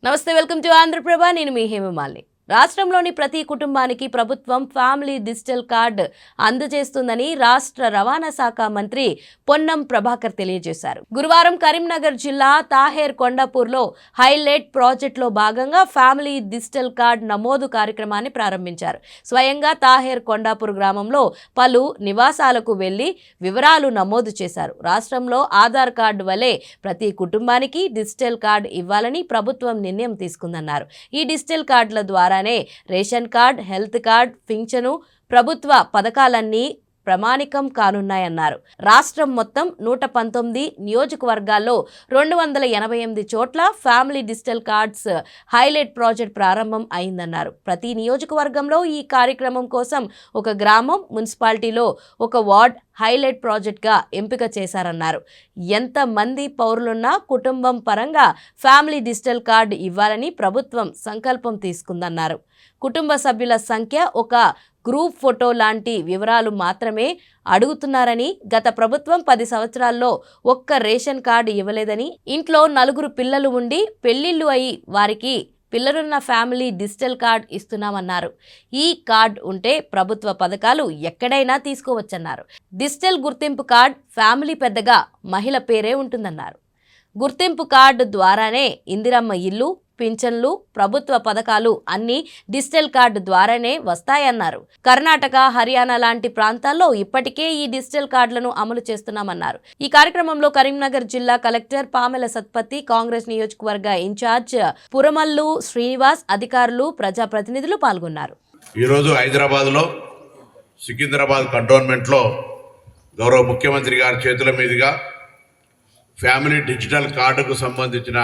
నమస్తే, welcome to Andhraprabha. నేను మీ హేమమాలిని. రాష్ట్రంలోని ప్రతి కుటుంబానికి ప్రభుత్వం ఫ్యామిలీ డిజిటల్ కార్డు అందజేస్తుందని రాష్ట్ర రవాణా శాఖ మంత్రి పొన్నం ప్రభాకర్ తెలియజేశారు. గురువారం కరీంనగర్ జిల్లా తాహేర్ కొండాపూర్లో హైలైట్ ప్రాజెక్టులో భాగంగా ఫ్యామిలీ డిజిటల్ కార్డు నమోదు కార్యక్రమాన్ని ప్రారంభించారు. స్వయంగా తాహేర్ కొండాపూర్ గ్రామంలో పలు నివాసాలకు వెళ్లి వివరాలు నమోదు చేశారు. రాష్ట్రంలో ఆధార్ కార్డు వలె ప్రతి కుటుంబానికి డిజిటల్ కార్డు ఇవ్వాలని ప్రభుత్వం నిర్ణయం తీసుకుందన్నారు. ఈ డిజిటల్ కార్డుల ద్వారా రేషన్ కార్డ్, హెల్త్ కార్డ్, పింఛను, ప్రభుత్వ పథకాలన్నీ ప్రమాణికం కానున్నాయన్నారు. రాష్ట్రం మొత్తం 119 నియోజకవర్గాల్లో 288 చోట్ల family digital cards highlight project ప్రారంభం అయిందన్నారు. ప్రతి నియోజకవర్గంలో ఈ కార్యక్రమం కోసం ఒక గ్రామం, మున్సిపాలిటీలో ఒక వార్డ్ హైలైట్ ప్రాజెక్ట్గా ఎంపిక చేశారన్నారు. ఎంతమంది పౌరులున్నా కుటుంబం పరంగా ఫ్యామిలీ డిజిటల్ కార్డు ఇవ్వాలని ప్రభుత్వం సంకల్పం తీసుకుందన్నారు. కుటుంబ సభ్యుల సంఖ్య, ఒక గ్రూప్ ఫోటో లాంటి వివరాలు మాత్రమే అడుగుతున్నారని, గత ప్రభుత్వం 10 సంవత్సరాల్లో ఒక్క రేషన్ కార్డు ఇవ్వలేదని, ఇంట్లో 4 పిల్లలు ఉండి పెళ్లిళ్లు అయి వారికి పిల్లలున్న ఫ్యామిలీ డిజిటల్ కార్డ్ ఇస్తున్నామన్నారు. ఈ కార్డ్ ఉంటే ప్రభుత్వ పథకాలు ఎక్కడైనా తీసుకోవచ్చన్నారు. డిజిటల్ గుర్తింపు కార్డ్ ఫ్యామిలీ పెద్దగా మహిళ పేరే ఉంటుందన్నారు. గుర్తింపు కార్డు ద్వారానే ఇందిరమ్మ ఇల్లు, పింఛన్లు, ప్రభుత్వ పథకాలు అన్ని డిజిటల్ కార్డు ద్వారానే వస్తాయన్నారు. కర్ణాటక, హర్యానా లాంటి ప్రాంతాల్లో ఇప్పటికే ఈ డిజిటల్ కార్డులను అమలు చేస్తున్నామన్నారు. ఈ కార్యక్రమంలో కరీంనగర్ జిల్లా కలెక్టర్ పామెల సత్పతి, కాంగ్రెస్ నియోజకవర్గ ఇన్ఛార్జ్ పురమల్లు శ్రీనివాస్, అధికారులు, ప్రజాప్రతినిధులు పాల్గొన్నారు. ఈరోజు హైదరాబాద్లో సికింద్రాబాద్ కంటోన్మెంట్లో గౌరవ ముఖ్యమంత్రి గారి చేతుల మీదుగా ఫ్యామిలీ డిజిటల్ కార్డుకు సంబంధించిన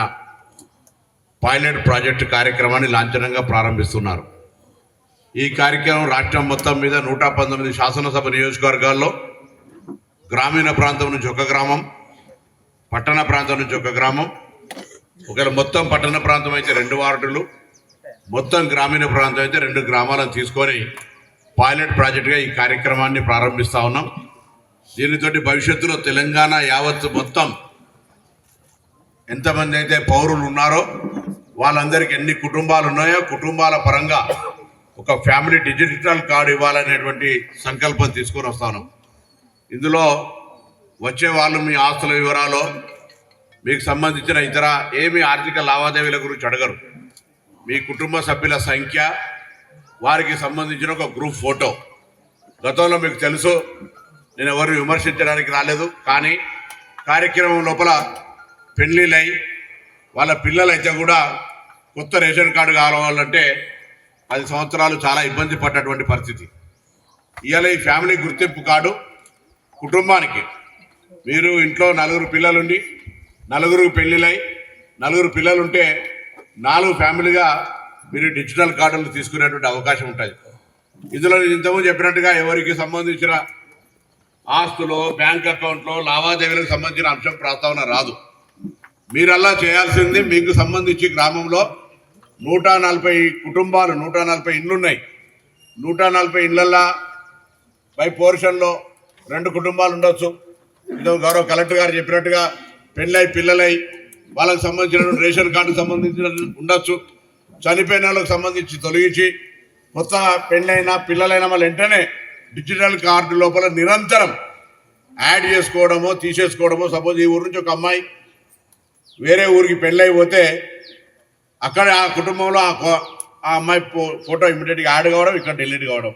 పైలట్ ప్రాజెక్టు కార్యక్రమాన్ని లాంఛనంగా ప్రారంభిస్తున్నారు. ఈ కార్యక్రమం రాష్ట్రం మొత్తం మీద 119 శాసనసభ నియోజకవర్గాల్లో గ్రామీణ ప్రాంతం నుంచి ఒక గ్రామం, పట్టణ ప్రాంతం నుంచి ఒక గ్రామం, ఒకవేళ మొత్తం పట్టణ ప్రాంతం అయితే 2 వార్డులు, మొత్తం గ్రామీణ ప్రాంతం అయితే 2 గ్రామాలను తీసుకొని పైలట్ ప్రాజెక్టుగా ఈ కార్యక్రమాన్ని ప్రారంభిస్తూ ఉన్నాం. దీనితోటి భవిష్యత్తులో తెలంగాణ యావత్తు మొత్తం ఎంతమంది అయితే పౌరులు ఉన్నారో వాళ్ళందరికీ ఎన్ని కుటుంబాలు ఉన్నాయో కుటుంబాల పరంగా ఒక ఫ్యామిలీ డిజిటల్ కార్డు ఇవ్వాలనేటువంటి సంకల్పం తీసుకొని వస్తాను. ఇందులో వచ్చే వాళ్ళు మీ ఆస్తుల వివరాలు, మీకు సంబంధించిన ఇతర ఏమి ఆర్థిక లావాదేవీల గురించి అడగరు. మీ కుటుంబ సభ్యుల సంఖ్య, వారికి సంబంధించిన ఒక గ్రూప్ ఫోటో. గతంలో మీకు తెలుసు, నేను ఎవరిని విమర్శించడానికి రాలేదు, కానీ కార్యక్రమం లోపల పెళ్ళిళ్ళై వాళ్ళ పిల్లలైతే కూడా కొత్త రేషన్ కార్డు కావాలంటే 10 సంవత్సరాలు చాలా ఇబ్బంది పడ్డటువంటి పరిస్థితి. ఇవాళ ఈ ఫ్యామిలీ గుర్తింపు కార్డు కుటుంబానికి, మీరు ఇంట్లో 4 పిల్లలుండి 4 పెళ్ళిళ్ళై 4 పిల్లలుంటే 4 ఫ్యామిలీగా మీరు డిజిటల్ కార్డులు తీసుకునేటువంటి అవకాశం ఉంటుంది. ఇందులో నేను ఇంతకుముందు చెప్పినట్టుగా ఎవరికి సంబంధించిన ఆస్తులు, బ్యాంక్ అకౌంట్లో లావాదేవీలకు సంబంధించిన అంశం ప్రస్తావన రాదు. మీరల్లా చేయాల్సింది, మీకు సంబంధించి గ్రామంలో 140 కుటుంబాలు, 140 ఇండ్లు ఉన్నాయి. 140 ఇండ్లల్లో బై పోర్షన్లో 2 కుటుంబాలు ఉండొచ్చు. గౌరవ కలెక్టర్ గారు చెప్పినట్టుగా పెళ్ళై పిల్లలై వాళ్ళకి సంబంధించిన రేషన్ కార్డుకు సంబంధించిన ఉండొచ్చు. చనిపోయిన వాళ్ళకి సంబంధించి తొలగించి కొత్త పెళ్ళైనా పిల్లలైనా వాళ్ళు వెంటనే డిజిటల్ కార్డు లోపల నిరంతరం యాడ్ చేసుకోవడమో తీసేసుకోవడమో. సపోజ్ ఈ ఊరు నుంచి ఒక అమ్మాయి వేరే ఊరికి పెళ్ళైపోతే అక్కడ ఆ కుటుంబంలో ఆ అమ్మాయి ఫోటో ఇమీడియట్గా యాడ్ కావడం, ఇక్కడ డిలీట్ కావడం.